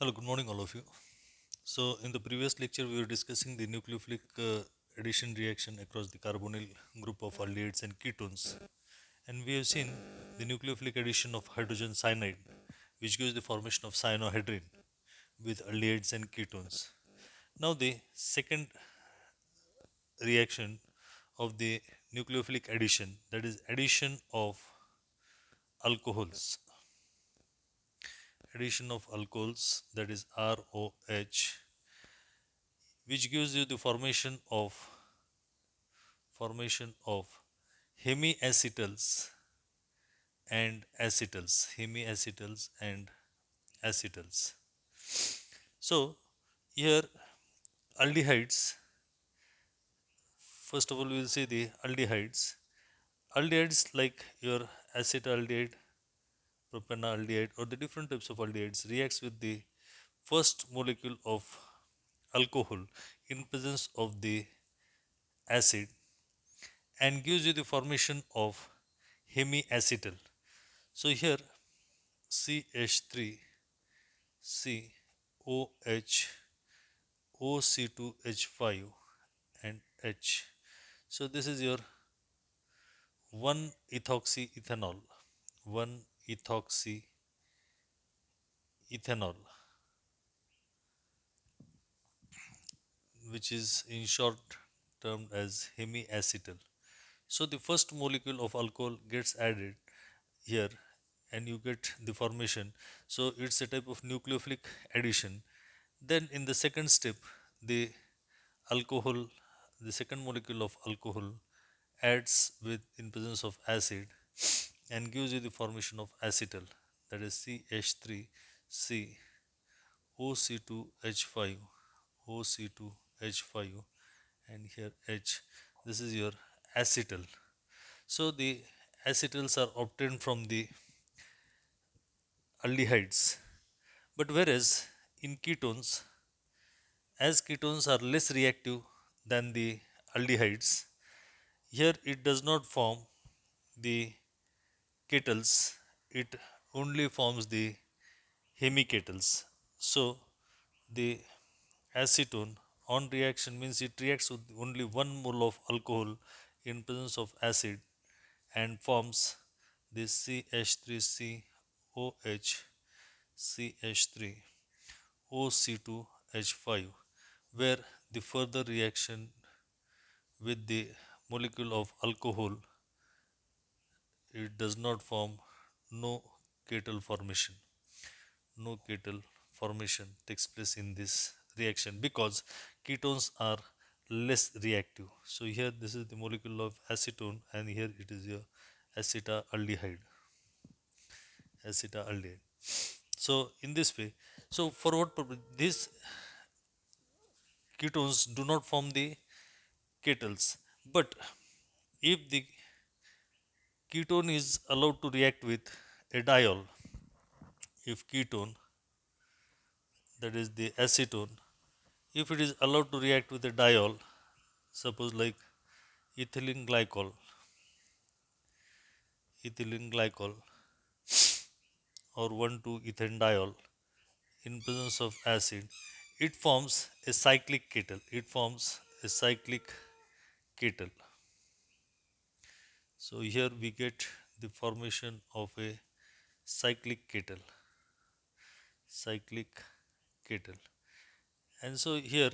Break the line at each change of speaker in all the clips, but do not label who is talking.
Hello, good morning, all of you. So, in the previous lecture, we were discussing the nucleophilic addition reaction across the carbonyl group of aldehydes and ketones. And we have seen the nucleophilic addition of hydrogen cyanide, which gives the formation of cyanohydrin with aldehydes and ketones. Now, the second reaction of the nucleophilic addition, that is, addition of alcohols, that is ROH, which gives you the formation of hemiacetals and acetals. So here aldehydes, first of all we will see the aldehydes like your acetaldehyde, propanaldehyde, or the different types of aldehydes reacts with the first molecule of alcohol in presence of the acid and gives you the formation of hemiacetal. So here CH3, COH, OC2H5 and H. So this is your 1-ethoxyethanol, 1-ethoxyethanol, which is in short termed as hemiacetal. So the first molecule of alcohol gets added here and you get the formation. So it's a type of nucleophilic addition. Then in the second step, the alcohol, the second molecule of alcohol adds with in presence of acid and gives you the formation of acetal, that is CH3, C, OC2H5, OC2H5, and here H. This is your acetal. So the acetals are obtained from the aldehydes. But whereas in ketones, as ketones are less reactive than the aldehydes, here it does not form the ketals, it only forms the hemiketals. So the acetone on reaction means it reacts with only 1 mole of alcohol in presence of acid and forms this CH3COH, CH3, OC2H5, where the further reaction with the molecule of alcohol, it does not form, no ketal formation. No ketal formation takes place in this reaction because ketones are less reactive. So here this is the molecule of acetone and here it is your acetaldehyde. Acetaldehyde. So in this way, so for what purpose? These ketones do not form the ketals, but if the ketone is allowed to react with a diol, if ketone, that is the acetone, if it is allowed to react with a diol, suppose like ethylene glycol, ethylene glycol or 1,2-ethanediol in presence of acid, it forms a cyclic ketal. It forms a cyclic ketal. So here we get the formation of a cyclic ketal, cyclic ketal. And so here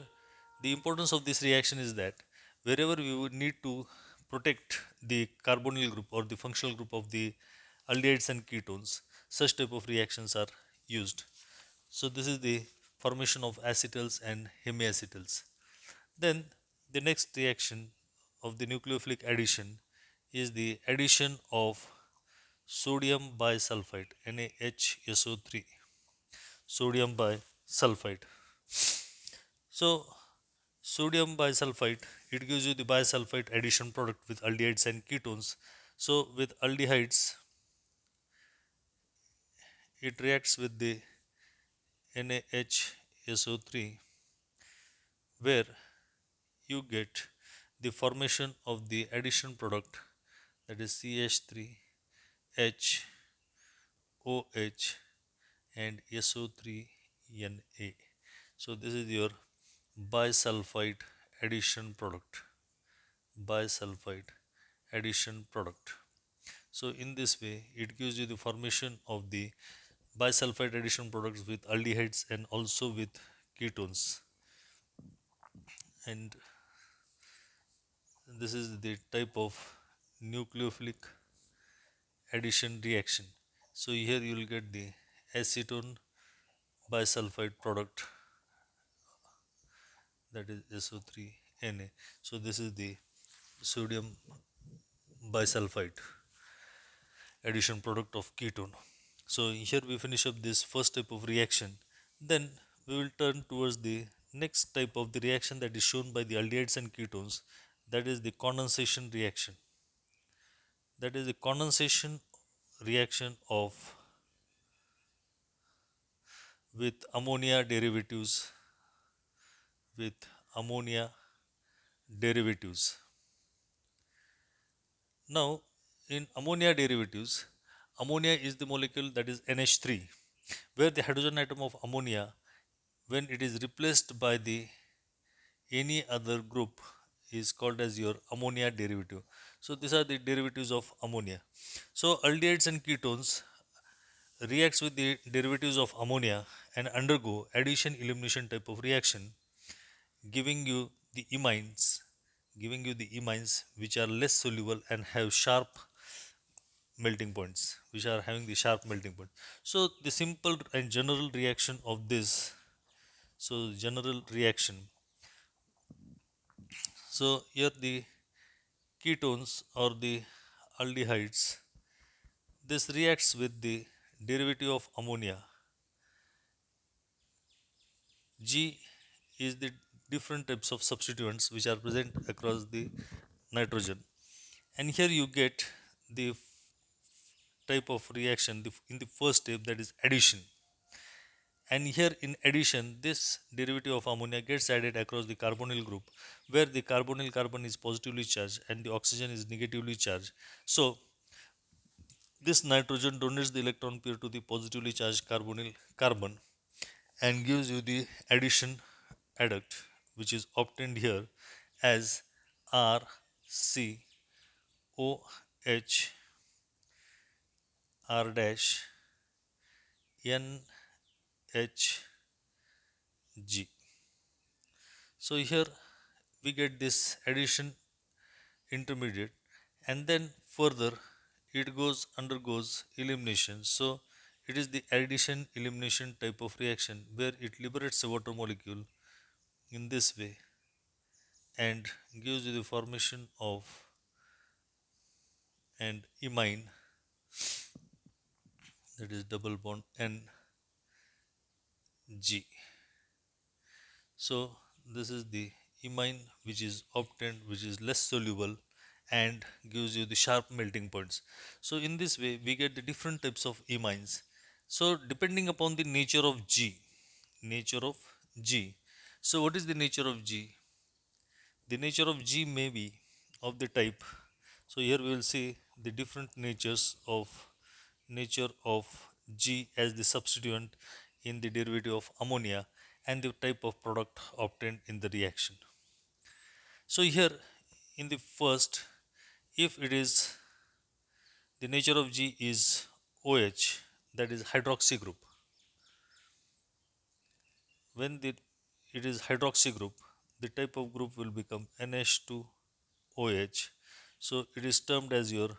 the importance of this reaction is that wherever we would need to protect the carbonyl group or the functional group of the aldehydes and ketones, such type of reactions are used. So this is the formation of acetals and hemiacetals. Then the next reaction of the nucleophilic addition is the addition of sodium bisulfite, NaHSO3, sodium bisulfite. So sodium bisulfite, it gives you the bisulfite addition product with aldehydes and ketones. So with aldehydes, it reacts with the NaHSO3 where you get the formation of the addition product, that is CH3, H, OH and SO3 Na. So this is your bisulfite addition product. Bisulfite addition product. So in this way, it gives you the formation of the bisulfite addition products with aldehydes and also with ketones. And this is the type of nucleophilic addition reaction. So here you will get the acetone bisulfite product, that is SO3Na. So this is the sodium bisulfite addition product of ketone. So here we finish up this first type of reaction. Then we will turn towards the next type of the reaction that is shown by the aldehydes and ketones, that is the condensation reaction. That is the condensation reaction of with ammonia derivatives, with ammonia derivatives. Now, in ammonia derivatives, ammonia is the molecule that is NH3, where the hydrogen atom of ammonia, when it is replaced by the any other group, is called as your ammonia derivative. So these are the derivatives of ammonia. So aldehydes and ketones reacts with the derivatives of ammonia and undergo addition elimination type of reaction, giving you the imines, which are less soluble and have sharp melting points, which are having the sharp melting point. So the simple and general reaction of this, so general reaction. So here the ketones or the aldehydes, this reacts with the derivative of ammonia. G is the different types of substituents which are present across the nitrogen, and here you get the type of reaction in the first step, that is addition. And here in addition, this derivative of ammonia gets added across the carbonyl group, where the carbonyl carbon is positively charged and the oxygen is negatively charged. So this nitrogen donates the electron pair to the positively charged carbonyl carbon and gives you the addition adduct, which is obtained here as RCOH R dash NHG. So here we get this addition intermediate, and then further it undergoes elimination. So it is the addition elimination type of reaction where it liberates a water molecule in this way and gives you the formation of an imine, that is double bond NG. So this is the imine which is obtained, which is less soluble and gives you the sharp melting points. So in this way we get the different types of imines. So depending upon the nature of G, nature of G. So what is the nature of G? The nature of G may be of the type. So here we will see the different nature of G as the substituent in the derivative of ammonia and the type of product obtained in the reaction. So here in the first, if it is the nature of G is OH, that is hydroxy group. When it is hydroxy group, the type of group will become NH2OH. So it is termed as your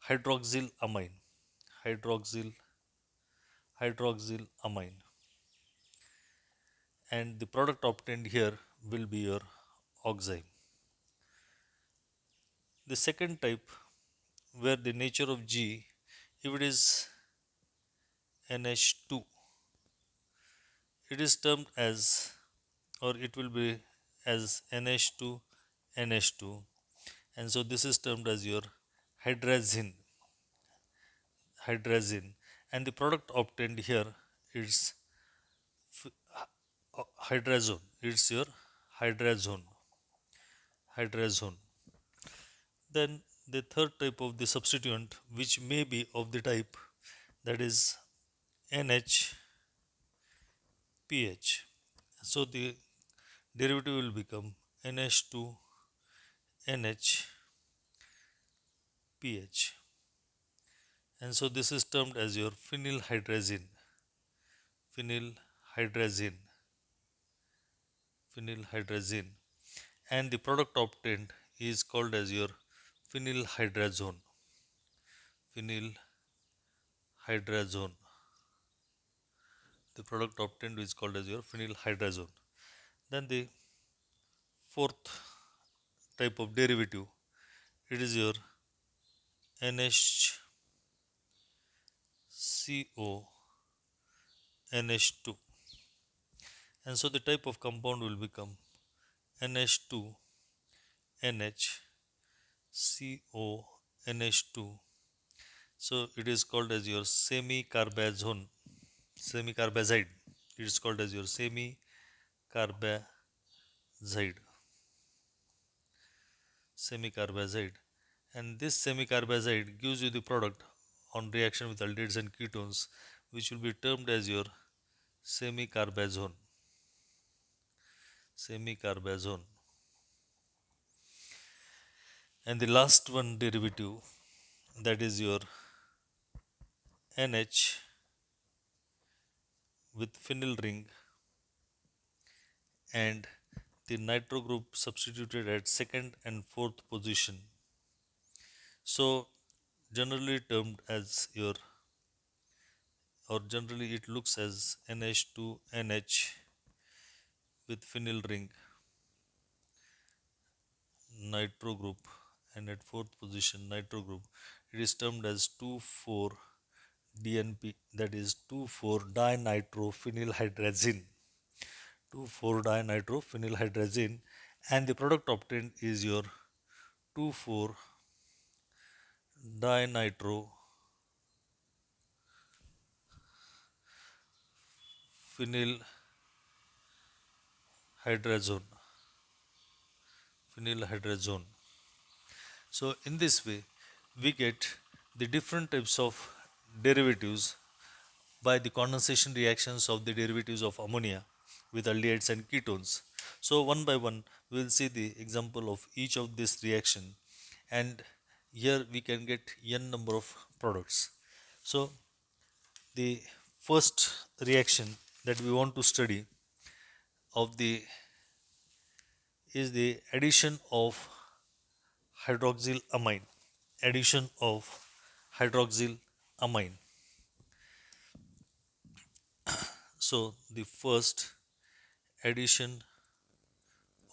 hydroxyl amine. Hydroxyl amine. And the product obtained here will be your oxime. The second type, where the nature of G, if it is NH2, it is termed as, or it will be as NH2 NH2, and so this is termed as your hydrazine. And the product obtained here is hydrazone. It's your hydrazone. Hydrazone. Then the third type of the substituent, which may be of the type, that is NH pH. So the derivative will become NH2 NH pH. And so this is termed as your phenylhydrazine. Phenylhydrazine. Phenylhydrazine. And the product obtained is called as your phenylhydrazone. Phenylhydrazone. The product obtained is called as your phenylhydrazone. Then the fourth type of derivative, it is your NHCO NH2. And so the type of compound will become NH2 NHCO NH2. So it is called as your semicarbazide. It is called as your semicarbazide, semicarbazide. And this semicarbazide gives you the product on reaction with aldehydes and ketones, which will be termed as your semicarbazone. Semicarbazone. And the last one derivative, that is your NH with phenyl ring and the nitro group substituted at second and fourth position. So generally termed as your, or generally it looks as NH2NH with phenyl ring nitro group and at fourth position nitro group. It is termed as 2,4 DNP, that is 2,4 dinitrophenylhydrazine. 2,4 dinitrophenylhydrazine, and the product obtained is your 2,4 dinitrophenylhydrazone. Phenylhydrazone. So in this way, we get the different types of derivatives by the condensation reactions of the derivatives of ammonia with aldehydes and ketones. So one by one, we will see the example of each of this reaction, and here we can get n number of products. So the first reaction that we want to study of the is the addition of hydroxyl amine. Addition of hydroxyl amine. So the first addition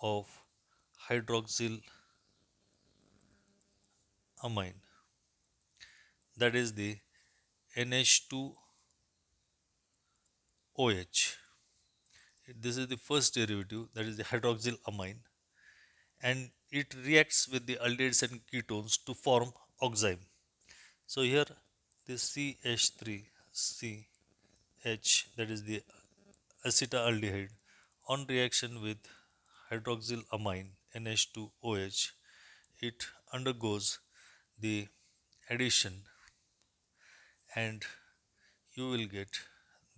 of hydroxyl amine, that is the NH2OH. This is the first derivative, that is the hydroxyl amine, and it reacts with the aldehydes and ketones to form oxime. So here this CH3CH, that is the acetaldehyde, on reaction with hydroxyl amine NH2OH, it undergoes the addition, and you will get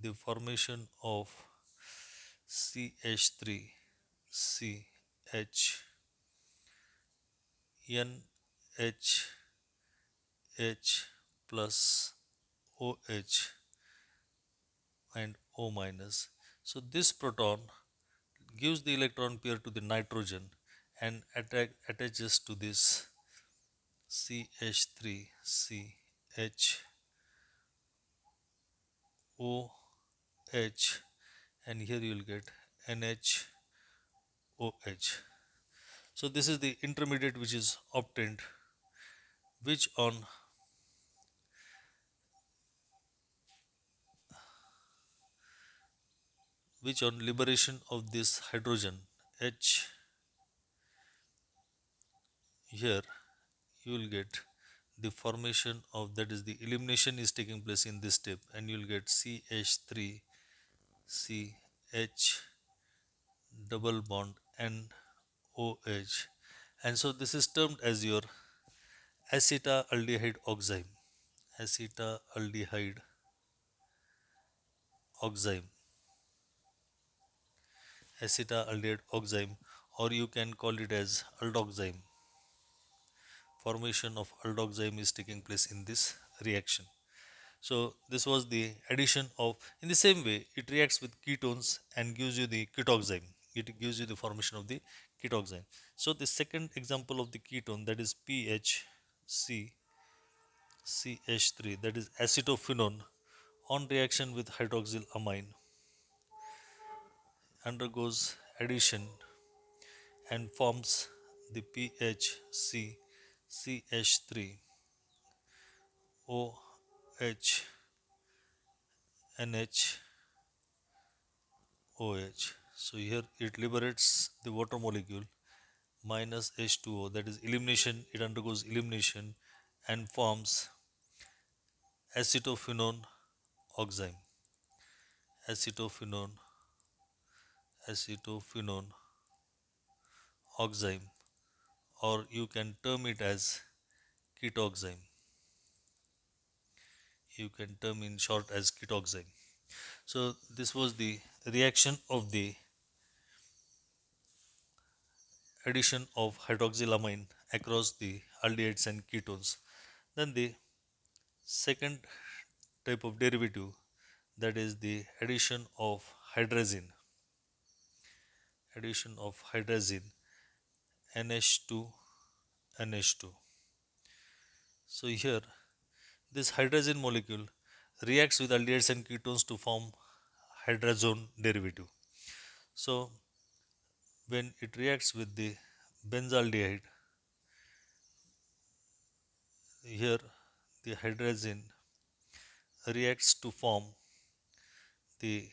the formation of CH3 CH NH H plus OH and O minus. So this proton gives the electron pair to the nitrogen and attaches to this CH3 CH OH, and here you will get NHOH. So this is the intermediate which is obtained, which on liberation of this hydrogen H, here you will get the formation of, that is the elimination is taking place in this step, and you will get CH3 CH double bond NOH, and so this is termed as your acetaldehyde oxime. Acetaldehyde oxime. acetaldehyde oxime, or you can call it as aldoxime. Formation of aldoxime is taking place in this reaction. So this was the addition of, in the same way, it reacts with ketones and gives you the ketoxime. It gives you the formation of the ketoxime. So the second example of the ketone, that is PHCCH3, that is acetophenone, on reaction with hydroxyl amine undergoes addition and forms the PHCCH3 OH NH OH. So here it liberates the water molecule minus H2O, that is elimination, it undergoes elimination and forms acetophenone oxime. Acetophenone, acetophenone oxime, or you can term it as ketoxime. You can term in short as ketoxime. So this was the reaction of the addition of hydroxylamine across the aldehydes and ketones. Then the second type of derivative, that is the addition of hydrazine NH2 NH2. So here this hydrazine molecule reacts with aldehydes and ketones to form hydrazone derivative. So when it reacts with the benzaldehyde, here the hydrazine reacts to form the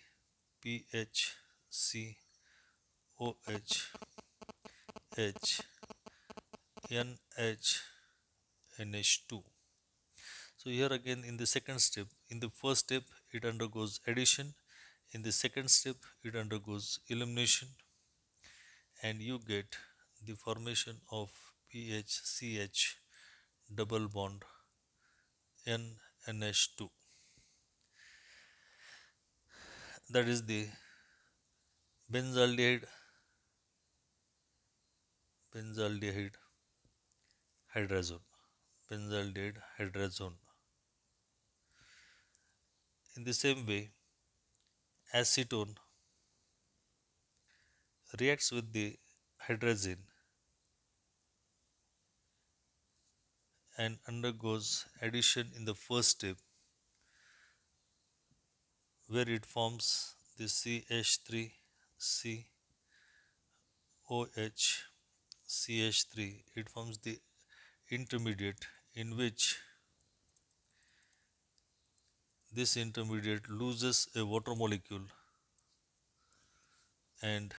PHCOH H NHNH2. So here again in the second step, in the first step it undergoes addition, in the second step it undergoes elimination, and you get the formation of PHCH double bond NNH2. That is the benzaldehyde benzaldehyde hydrazone. Benzaldehyde hydrazone. In the same way, acetone reacts with the hydrazine and undergoes addition in the first step, where it forms the CH3 COH CH3. It forms the intermediate, in which this intermediate loses a water molecule and